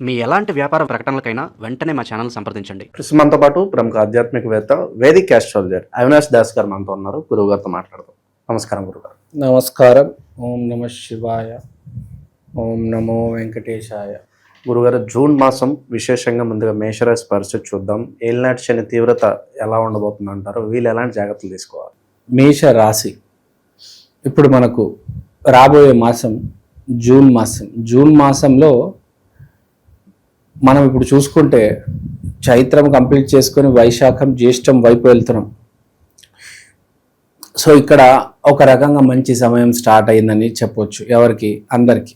మీ ఎలాంటి వ్యాపార ప్రకటనలకైనా వెంటనే మా ఛానల్ సంప్రదించండి. మనతో పాటు ప్రముఖ ఆధ్యాత్మికవేత్త వేదిక్ ఆస్ట్రాలజర్ అవినాష్ దాస్ గారు మనతో ఉన్నారు. గురువు గారితో మాట్లాడదాం. నమస్కారం గురుగారు. నమస్కారం. ఓం నమ శివాయ, ఓం నమో వెంకటేశాయ. గురుగారు, జూన్ మాసం విశేషంగా ముందుగా మేషరాశి పరిస్థితి చూద్దాం. ఏలినాటి శని తీవ్రత ఎలా ఉండబోతుంది అంటారు? వీళ్ళు ఎలాంటి జాగ్రత్తలు తీసుకోవాలి? మేష రాశి ఇప్పుడు మనకు రాబోయే మాసం జూన్ మాసం. జూన్ మాసంలో మనం ఇప్పుడు చూసుకుంటే చైత్రం కంప్లీట్ చేసుకొని వైశాఖం జ్యేష్టం వైపు వెళ్తున్నాం. సో ఇక్కడ ఒక రకంగా మంచి సమయం స్టార్ట్ అయిందని చెప్పొచ్చు. ఎవరికి? అందరికీ.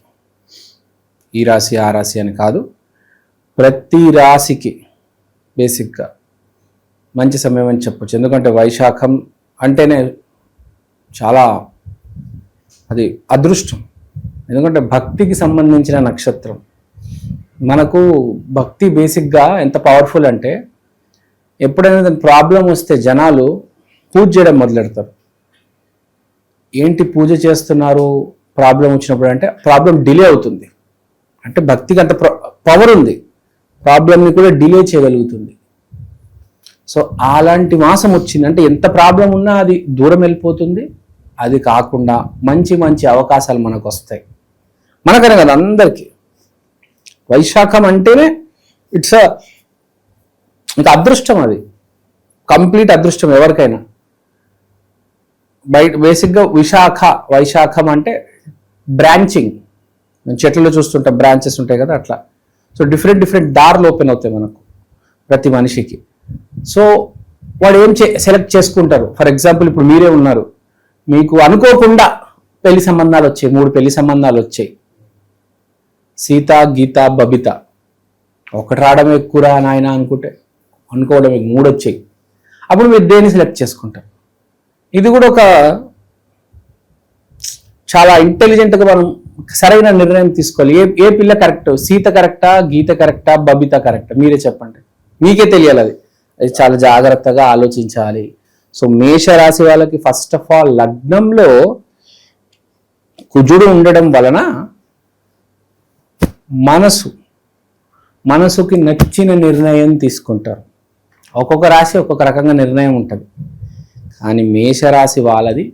ఈ రాశి ఆ రాశి అని కాదు, ప్రతి రాశికి బేసిక్గా మంచి సమయం అని చెప్పొచ్చు. ఎందుకంటే వైశాఖం అంటేనే చాలా అది అదృష్టం. ఎందుకంటే భక్తికి సంబంధించిన నక్షత్రం. మనకు భక్తి బేసిక్గా ఎంత పవర్ఫుల్ అంటే, ఎప్పుడైనా ప్రాబ్లం వస్తే జనాలు పూజ చేయడం మొదలెడతారు. ఏంటి పూజ చేస్తున్నారు ప్రాబ్లం వచ్చినప్పుడు అంటే, ప్రాబ్లం డిలే అవుతుంది అంటే భక్తికి అంత పవర్ ఉంది, ప్రాబ్లంని కూడా డిలే చేయగలుగుతుంది. సో అలాంటి మాసం వచ్చింది అంటే ఎంత ప్రాబ్లం ఉన్నా అది దూరం వెళ్ళిపోతుంది. అది కాకుండా మంచి మంచి అవకాశాలు మనకు వస్తాయి. మనకనే కదా, అందరికీ. వైశాఖం అంటేనే ఇట్స్ ఇంకా అదృష్టం, అది కంప్లీట్ అదృష్టం ఎవరికైనా. బయట బేసిక్గా వైశాఖం అంటే బ్రాంచింగ్. చెట్లలో చూస్తుంటాం, బ్రాంచెస్ ఉంటాయి కదా, అట్లా. సో డిఫరెంట్ దారులు ఓపెన్ అవుతాయి మనకు, ప్రతి మనిషికి. సో వాడు ఏం సెలెక్ట్ చేసుకుంటారు. ఫర్ ఎగ్జాంపుల్ ఇప్పుడు మీరే ఉన్నారు, మీకు అనుకోకుండా పెళ్లి సంబంధాలు వచ్చాయి, 3 పెళ్లి సంబంధాలు వచ్చాయి. సీత, గీత, బబిత. ఒకటి రావడం ఎక్కువరా నాయన అనుకోవడం 3 వచ్చాయి. అప్పుడు మీరు దేన్ని సెలెక్ట్ చేసుకుంటారు? ఇది కూడా ఒక చాలా ఇంటెలిజెంట్గా మనం సరైన నిర్ణయం తీసుకోవాలి. ఏ పిల్ల కరెక్ట్? సీత కరెక్టా, గీత కరెక్టా, బబిత కరెక్టా? మీరే చెప్పండి. మీకే తెలియాలి. అది చాలా జాగ్రత్తగా ఆలోచించాలి. సో మేషరాశి వాళ్ళకి ఫస్ట్ ఆఫ్ ఆల్ లగ్నంలో కుజుడు ఉండడం వలన మనసుకి నచ్చిన నిర్ణయం తీసుకుంటారు. ఒక్కొక్క రాశి ఒక్కొక్క రకంగా నిర్ణయం ఉంటుంది. కానీ మేషరాశి వాళ్ళది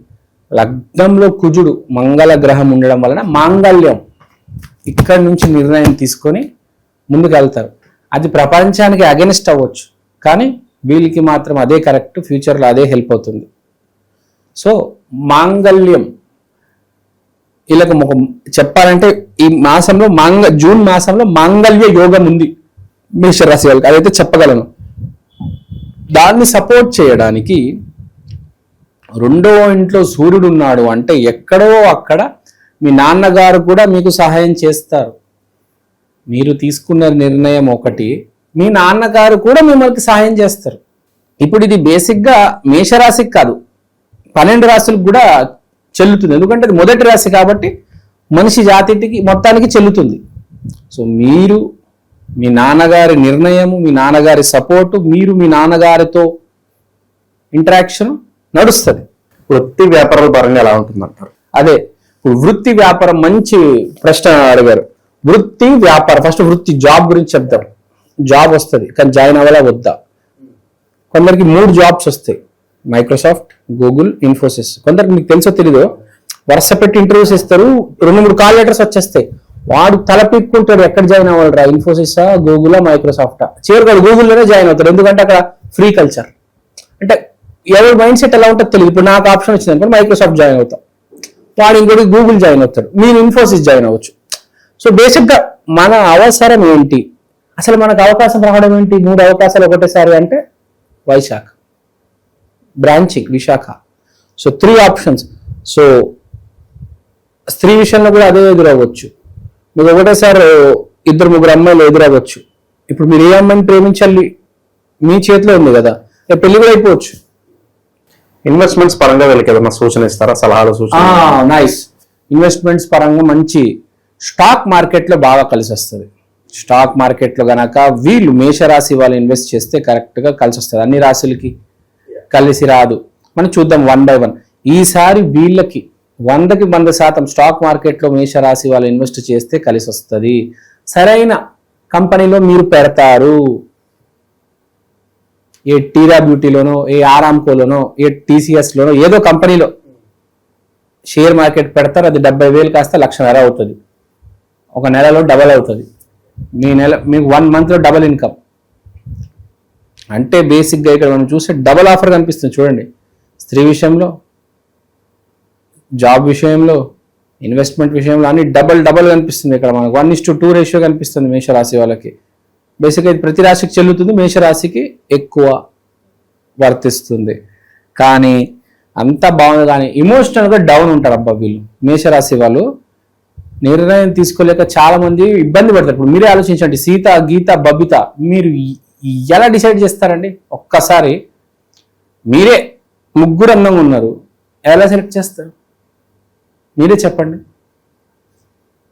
లగ్నంలో కుజుడు మంగళ గ్రహం ఉండడం వలన మాంగళ్యం, ఇక్కడి నుంచి నిర్ణయం తీసుకొని ముందుకు వెళ్తారు. అది ప్రపంచానికి అగెనిస్ట్ అవ్వచ్చు, కానీ వీళ్ళకి మాత్రం అదే కరెక్ట్, ఫ్యూచర్లో అదే హెల్ప్ అవుతుంది. సో మాంగళ్యం వీళ్ళకి చెప్పాలంటే ఈ మాసంలో జూన్ మాసంలో మాంగళ్య యోగం ఉంది మేషరాశి వాళ్ళకి, అదైతే చెప్పగలను. దాన్ని సపోర్ట్ చేయడానికి 2వ ఇంట్లో సూర్యుడు ఉన్నాడు అంటే ఎక్కడో అక్కడ మీ నాన్నగారు కూడా మీకు సహాయం చేస్తారు. మీరు తీసుకున్న నిర్ణయం ఒకటి, మీ నాన్నగారు కూడా మిమ్మల్ని సహాయం చేస్తారు. ఇప్పుడు ఇది బేసిక్గా మేషరాశికి కాదు, 12 రాశులకు కూడా చెల్లుతుంది. ఎందుకంటే అది మొదటి రాశి కాబట్టి మనిషి జాతికి మొత్తానికి చెల్లుతుంది. సో మీరు మీ నాన్నగారి నిర్ణయము, మీ నాన్నగారి సపోర్టు, మీరు మీ నాన్నగారితో ఇంటరాక్షన్ నడుస్తుంది. వృత్తి వ్యాపారాల పరంగా ఎలా ఉంటుందంటారు? అదే ఇప్పుడు వృత్తి వ్యాపారం, మంచి ప్రశ్న అడిగారు. వృత్తి వ్యాపారం, ఫస్ట్ వృత్తి జాబ్ గురించి చెప్తాం. జాబ్ వస్తుంది, కానీ జాయిన్ అవ్వాలా వద్దా? కొందరికి 3 జాబ్స్ వస్తాయి, మైక్రోసాఫ్ట్, గూగుల్, ఇన్ఫోసిస్. కొందరికి మీకు తెలుసో తెలీదు, వరుస పెట్టి ఇంటర్వ్యూస్ ఇస్తారు, 2-3 కాల్ లెటర్స్ వచ్చేస్తాయి. వాడు తలపిక్కుంటాడు, ఎక్కడ జాయిన్ అవ్వాలరా, ఇన్ఫోసిసా, గూగులా, మైక్రోసాఫ్టా? చివరికి వాడు గూగుల్లోనే జాయిన్ అవుతాడు. ఎందుకంటే అక్కడ ఫ్రీ కల్చర్. అంటే ఎవరి మైండ్ సెట్ ఎలా ఉంటుందో తెలియదు. ఇప్పుడు నాకు ఆప్షన్ వచ్చింది అనుకో, మైక్రోసాఫ్ట్ జాయిన్ అవుతా, వాడు ఇంకోటి గూగుల్ జాయిన్ అవుతాడు, మీరు ఇన్ఫోసిస్ జాయిన్ అవ్వచ్చు. సో బేసిక్గా మన అవసరం ఏంటి, అసలు మనకు అవకాశం రావడం ఏంటి? 3 అవకాశాలు ఒకటేసారి అంటే Vaishakha, branching Visakha. So 3 options. So స్త్రీ విషయంలో కూడా అదే ఎదురవ్వచ్చు. మీకు ఒకటేసారి 2-3 అమ్మాయిలు ఎదురవ్వచ్చు. ఇప్పుడు మీరు ఏ అమ్మాయిని ప్రేమించాలి మీ చేతిలో ఉంది కదా, పెళ్లి కూడా అయిపోవచ్చు. ఇన్వెస్ట్మెంట్స్ పరంగా వీళ్ళకి ఏదైనా సూచన ఇస్తారా? సలహాలు, సూచన? నైస్. ఇన్వెస్ట్మెంట్స్ పరంగా మంచి స్టాక్ మార్కెట్లో బాగా కలిసి వస్తుంది. స్టాక్ మార్కెట్లో గనక వీళ్ళు మేషరాశి వాళ్ళు ఇన్వెస్ట్ చేస్తే కరెక్ట్గా కలిసి వస్తుంది. అన్ని రాశులకి కలిసి రాదు. మనం చూద్దాం 1 by 1. ఈసారి వీళ్ళకి 100కి 100% స్టాక్ మార్కెట్లో మేషరాశి వాళ్ళు ఇన్వెస్ట్ చేస్తే కలిసి వస్తుంది. సరైన కంపెనీలో మీరు పెడతారు. ఏ టీరా బ్యూటీలోనో, ఏ ఆరామ్కోలోనో, ఏ టీసీఎస్లోనో ఏదో కంపెనీలో షేర్ మార్కెట్ పెడతారు. అది 70,000 కాస్త 1,00,000 అవుతుంది. ఒక నెలలో డబల్ అవుతుంది. మీకు 1 monthలో డబల్ ఇన్కమ్. అంటే బేసిక్గా ఇక్కడ మనం చూస్తే డబల్ ఆఫర్ కనిపిస్తుంది చూడండి. స్త్రీ విషయంలో, జాబ్ విషయంలో, ఇన్వెస్ట్మెంట్ విషయంలో అన్ని డబల్ కనిపిస్తుంది. ఇక్కడ మనకు 1:2 రేషియో కనిపిస్తుంది మేషరాశి వాళ్ళకి. బేసిక్గా ఇది ప్రతి రాశికి చెల్లుతుంది, మేషరాశికి ఎక్కువ వర్తిస్తుంది. కానీ అంతా బాగుంది, కానీ ఇమోషనల్గా డౌన్ ఉంటారు అబ్బా వీళ్ళు. మేషరాశి వాళ్ళు నిర్ణయం తీసుకోలేక చాలా మంది ఇబ్బంది పడతారు. ఇప్పుడు మీరే ఆలోచించండి, సీత, గీత, బబిత మీరు ఎలా డిసైడ్ చేస్తారండి? ఒక్కసారి మీరే ముగ్గురు అందంగా ఉన్నారు, ఎలా సెలెక్ట్ చేస్తారు? మీరే చెప్పండి.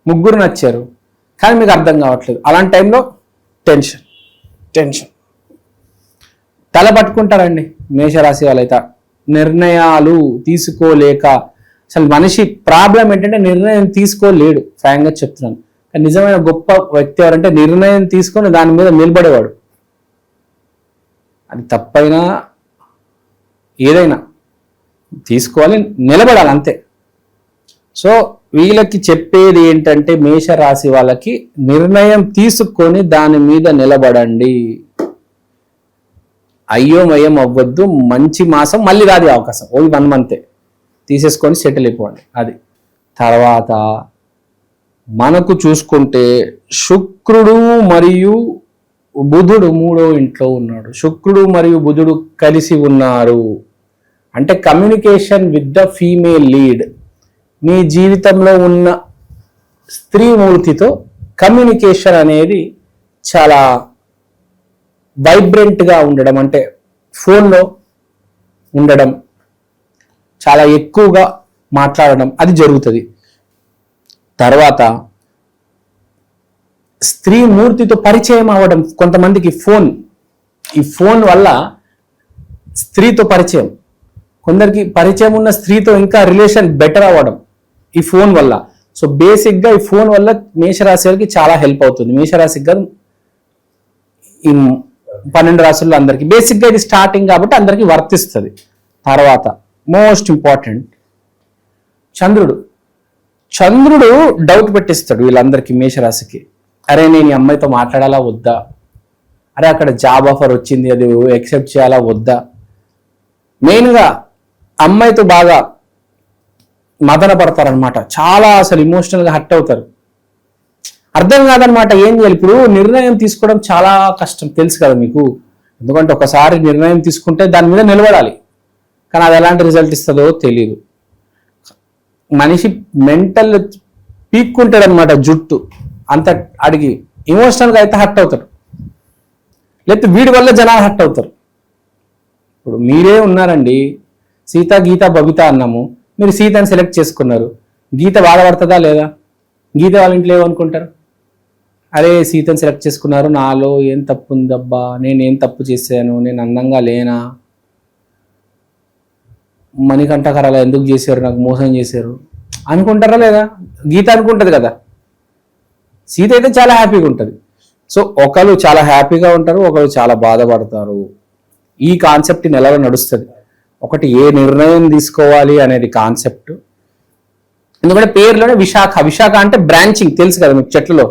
ముగ్గురు నచ్చారు కానీ మీకు అర్థం కావట్లేదు. అలాంటి టైంలో టెన్షన్ తల పట్టుకుంటారండి మేషరాశి వాళ్ళైతే. నిర్ణయాలు తీసుకోలేక అసలు మనిషి ప్రాబ్లం ఏంటంటే నిర్ణయం తీసుకోలేడు. ఫ్రాంక్గా చెప్తున్నాను. కానీ నిజమైన గొప్ప వ్యక్తి ఎవరంటే నిర్ణయం తీసుకొని దాని మీద నిలబడేవాడు. అది తప్పైనా ఏదైనా తీసుకోవాలి, నిలబడాలి అంతే. సో వీళ్ళకి చెప్పేది ఏంటంటే మేషరాశి వాళ్ళకి నిర్ణయం తీసుకొని దాని మీద నిలబడండి. అయ్యోమయం అవ్వద్దు. మంచి మాసం మళ్ళీ రాది అవకాశం, ఓన్లీ 1 month తీసేసుకొని సెటిల్ అయిపోండి. అది తర్వాత మనకు చూసుకుంటే శుక్రుడు మరియు బుధుడు 3వ ఇంట్లో ఉన్నాడు. శుక్రుడు మరియు బుధుడు కలిసి ఉన్నారు అంటే communication with the female lead. మీ జీవితంలో ఉన్న స్త్రీ మూర్తితో కమ్యూనికేషన్ అనేది చాలా వైబ్రెంట్గా ఉండడం, అంటే ఫోన్లో ఉండడం, చాలా ఎక్కువగా మాట్లాడడం అది జరుగుతుంది. తర్వాత స్త్రీ మూర్తితో పరిచయం అవ్వడం. కొంతమందికి ఈ ఫోన్ వల్ల స్త్రీతో పరిచయం, కొందరికి పరిచయం ఉన్న స్త్రీతో ఇంకా రిలేషన్ బెటర్ అవ్వడం ఈ ఫోన్ వల్ల. సో బేసిక్గా ఈ ఫోన్ వల్ల మేషరాశి వారికి చాలా హెల్ప్ అవుతుంది. మేషరాశికి కాదు, ఈ 12 రాశుల్లో అందరికీ బేసిక్గా ఇది స్టార్టింగ్ కాబట్టి అందరికీ వర్తిస్తుంది. తర్వాత మోస్ట్ ఇంపార్టెంట్ చంద్రుడు డౌట్ పెట్టిస్తాడు వీళ్ళందరికీ. మేషరాశికి అరే నేను ఈ అమ్మాయితో మాట్లాడాలా వద్దా, అరే అక్కడ జాబ్ ఆఫర్ వచ్చింది అది యాక్సెప్ట్ చేయాలా వద్దా. మెయిన్గా అమ్మాయితో బాగా మదన పడతారనమాట. చాలా అసలు ఇమోషనల్గా హర్ట్ అవుతారు. అర్థం కాదనమాట ఏం చేయాలి. ఇప్పుడు నిర్ణయం తీసుకోవడం చాలా కష్టం తెలుసు కదా మీకు. ఎందుకంటే ఒకసారి నిర్ణయం తీసుకుంటే దాని మీద నిలబడాలి, కానీ అది ఎలాంటి రిజల్ట్ ఇస్తుందో తెలియదు. మనిషి మెంటల్ పీక్కుంటాడు అనమాట, జుట్టు అంత అడిగి ఇమోషనల్గా అయితే హర్ట్ అవుతాడు, లేకపోతే వీడి వల్ల జనాలు హర్ట్ అవుతారు. ఇప్పుడు మీరే ఉన్నారండి, సీత, గీత, బబిత అన్నాము, మీరు సీతని సెలెక్ట్ చేసుకున్నారు. గీత బాధపడుతుందా లేదా? గీత వాళ్ళ ఇంట్లో ఏమనుకుంటారు? అరే సీతని సెలెక్ట్ చేసుకున్నారు, నాలో ఏం తప్పు ఉందబ్బా, నేనేం తప్పు చేశాను, నేను అందంగా లేనా, మణికంఠకర అలా ఎందుకు చేశారు, నాకు మోసం చేశారు అనుకుంటారా లేదా? గీత అనుకుంటుంది కదా. సీత అయితే చాలా హ్యాపీగా ఉంటుంది. సో ఒకరు చాలా హ్యాపీగా ఉంటారు, ఒకరు చాలా బాధపడతారు. ఈ కాన్సెప్ట్ నెలలో నడుస్తుంది. ఒకటి ఏ నిర్ణయం తీసుకోవాలి అనేది కాన్సెప్ట్. ఎందుకంటే పేరులోనే విశాఖ అంటే బ్రాంచింగ్ తెలుసు కదా మీకు, చెట్లలో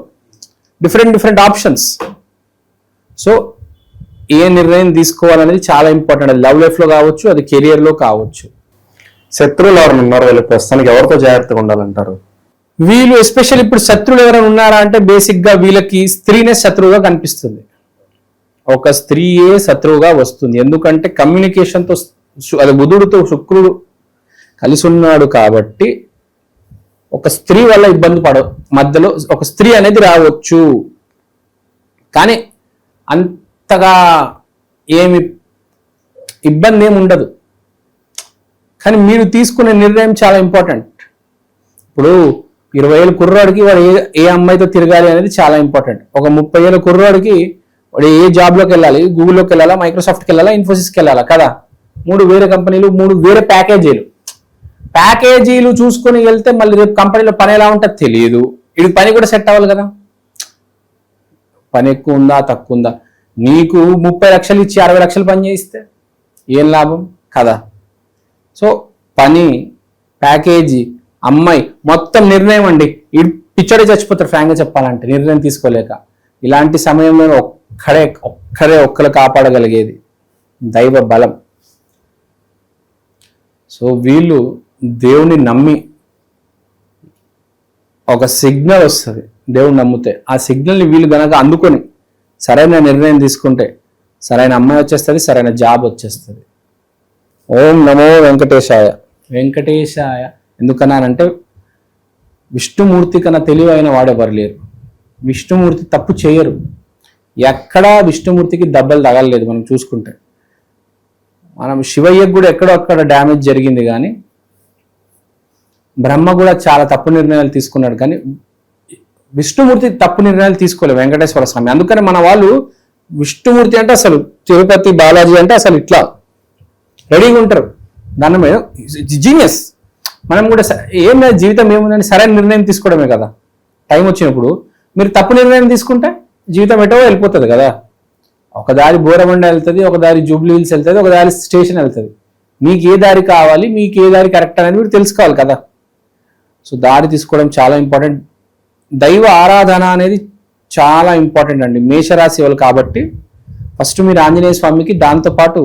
డిఫరెంట్ ఆప్షన్స్. సో ఏ నిర్ణయం తీసుకోవాలనేది చాలా ఇంపార్టెంట్. అది లవ్ లైఫ్లో కావచ్చు, అది కెరియర్లో కావచ్చు. శత్రువులు ఎవరైనా ఉన్నారు వీళ్ళు ప్రస్తుతానికి, ఎవరితో జాగ్రత్తగా ఉండాలంటారు? వీళ్ళు ఎస్పెషల్ ఇప్పుడు శత్రువులు ఎవరైనా ఉన్నారా అంటే బేసిక్గా వీళ్ళకి స్త్రీనే శత్రువుగా కనిపిస్తుంది. ఒక స్త్రీయే శత్రువుగా వస్తుంది. ఎందుకంటే కమ్యూనికేషన్తో అది బుధుడితో శుక్రుడు కలిసి ఉన్నాడు కాబట్టి ఒక స్త్రీ వల్ల ఇబ్బంది మధ్యలో ఒక స్త్రీ అనేది రావచ్చు, కానీ అంతగా ఏమి ఇబ్బంది ఏమి ఉండదు. కానీ మీరు తీసుకునే నిర్ణయం చాలా ఇంపార్టెంట్. ఇప్పుడు 20 ఏళ్ళ కుర్రాడికి వాడు ఏ అమ్మాయితో తిరగాలి అనేది చాలా ఇంపార్టెంట్. ఒక 30 ఏళ్ళ కుర్రాడికి వాడు ఏ జాబ్లోకి వెళ్ళాలి, గూగుల్లోకి వెళ్ళాలా, మైక్రోసాఫ్ట్కి వెళ్ళాలా, ఇన్ఫోసిస్కి వెళ్ళాలా కదా. 3 వేరే కంపెనీలు, 3 వేరే ప్యాకేజీలు చూసుకొని వెళ్తే మళ్ళీ రేపు కంపెనీలో పని ఎలా ఉంటుందో తెలియదు. ఇది పని కూడా సెట్ అవ్వాలి కదా. పని ఎక్కువ ఉందా తక్కువ ఉందా, నీకు 30 లక్షలు ఇచ్చి 60 లక్షలు పని చేయిస్తే ఏం లాభం కదా. సో పని, ప్యాకేజీ, అమ్మాయి, మొత్తం నిర్ణయం అండి. పిచ్చడే చచ్చిపోతారు ఫ్రాంక్గా చెప్పాలంటే నిర్ణయం తీసుకోలేక. ఇలాంటి సమయంలో ఒక్కరు కాపాడగలిగేది దైవ బలం. సో వీళ్ళు దేవుని నమ్మి, ఒక సిగ్నల్ వస్తుంది దేవుని నమ్మితే, ఆ సిగ్నల్ని వీళ్ళు గనక అందుకొని సరైన నిర్ణయం తీసుకుంటే సరైన అమ్మాయి వచ్చేస్తుంది, సరైన జాబ్ వచ్చేస్తుంది. ఓం నమో వెంకటేశాయ. వెంకటేశాయ ఎందుకన్నానంటే విష్ణుమూర్తి కన్నా తెలివైన వాడెవరు లేరు. విష్ణుమూర్తి తప్పు చేయరు. ఎక్కడా విష్ణుమూర్తికి దెబ్బలు తగలలేదు. మనం చూసుకుంటే మనం శివయ్యకు కూడా ఎక్కడో అక్కడ డ్యామేజ్ జరిగింది, కానీ బ్రహ్మ కూడా చాలా తప్పు నిర్ణయాలు తీసుకున్నాడు, కానీ విష్ణుమూర్తి తప్పు నిర్ణయాలు తీసుకోలేదు వెంకటేశ్వర స్వామి. అందుకని మన వాళ్ళు విష్ణుమూర్తి అంటే అసలు తిరుపతి బాలాజీ అంటే అసలు ఇట్లా రెడీగా ఉంటారు. దాని మీద జీనియస్. మనం కూడా ఏం లేదు, జీవితం ఏముందని సరైన నిర్ణయం తీసుకోవడమే కదా. టైం వచ్చినప్పుడు మీరు తప్పు నిర్ణయం తీసుకుంటే జీవితం ఎటో వెళ్ళిపోతుంది కదా. ఒక దారి బోరబండ వెళ్తుంది, ఒక దారి జూబ్లీ హిల్స్ వెళ్తుంది, ఒక దారి స్టేషన్ వెళ్తుంది. మీకు ఏ దారి కావాలి, మీకు ఏ దారి కరెక్ట్ అనేది మీరు తెలుసుకోవాలి కదా. సో దారి తీసుకోవడం చాలా ఇంపార్టెంట్. దైవ ఆరాధన అనేది చాలా ఇంపార్టెంట్ అండి మేషరాశి వాళ్ళు. కాబట్టి ఫస్ట్ మీరు ఆంజనేయ స్వామికి, దాంతోపాటు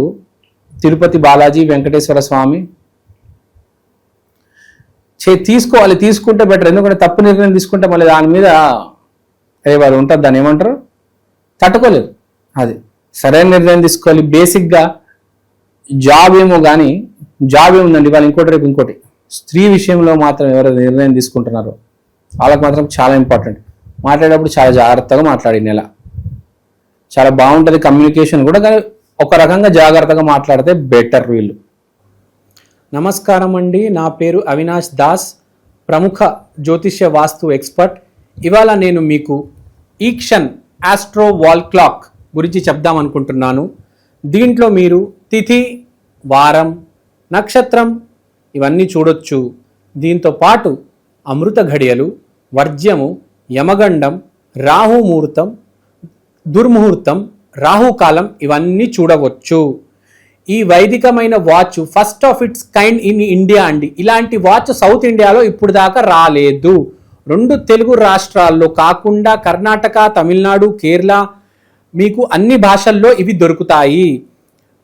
తిరుపతి బాలాజీ, వెంకటేశ్వర స్వామి తీసుకోవాలి. తీసుకుంటే బెటర్. ఎందుకంటే తప్పు నిర్ణయం తీసుకుంటే మళ్ళీ దాని మీద అది ఉంటుంది, దాన్ని ఏమంటారు, తట్టుకోలేదు. అది సరైన నిర్ణయం తీసుకోవాలి. బేసిక్గా జాబ్ ఏమో కానీ జాబ్ ఏముందండి వాళ్ళు ఇంకోటి రేపు ఇంకోటి. స్త్రీ విషయంలో మాత్రం ఎవరైతే నిర్ణయం తీసుకుంటున్నారో వాళ్ళకి మాత్రం చాలా ఇంపార్టెంట్. మాట్లాడేటప్పుడు చాలా జాగ్రత్తగా మాట్లాడి నెల చాలా బాగుంటుంది. కమ్యూనికేషన్ కూడా, కానీ ఒక రకంగా జాగ్రత్తగా మాట్లాడితే బెటర్ వీళ్ళు. నమస్కారం అండి, నా పేరు అవినాష్ దాస్, ప్రముఖ జ్యోతిష్య వాస్తు ఎక్స్పర్ట్. ఇవాళ నేను మీకు ఈక్షన్ ఆస్ట్రో వాల్ క్లాక్ గురించి చెప్దాం అనుకుంటున్నాను. దీంట్లో మీరు తిథి, వారం, నక్షత్రం ఇవన్నీ చూడొచ్చు. దీంతో పాటు అమృత ఘడియలు, వర్జ్యము, యమగండం, రాహుముహూర్తం, దుర్ముహూర్తం, రాహుకాలం ఇవన్నీ చూడవచ్చు. ఈ వైదికమైన watch first of its kind in India అండి. ఇలాంటి వాచ్ సౌత్ ఇండియాలో ఇప్పుడు దాకా రాలేదు. 2 తెలుగు రాష్ట్రాల్లో కాకుండా కర్ణాటక, తమిళనాడు, కేరళ, మీకు అన్ని భాషల్లో ఇవి దొరుకుతాయి.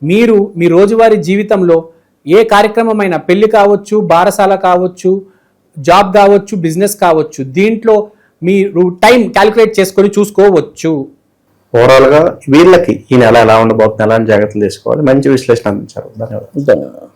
మీరు మీ రోజువారీ జీవితంలో ఏ కార్యక్రమమైనా, పెళ్లి కావచ్చు, బారసాల కావచ్చు, జాబ్ కావచ్చు, బిజినెస్ కావచ్చు, దీంట్లో మీరు టైం క్యాలిక్యులేట్ చేసుకొని చూసుకోవచ్చు. ఓవరాల్గా వీళ్ళకి ఈ నెల ఎలా ఉండబోతుంది, ఎలాంటి జాగ్రత్తలు తీసుకోవాలి, మంచి విశ్లేషణ అందించారు. ధన్యవాదాలు.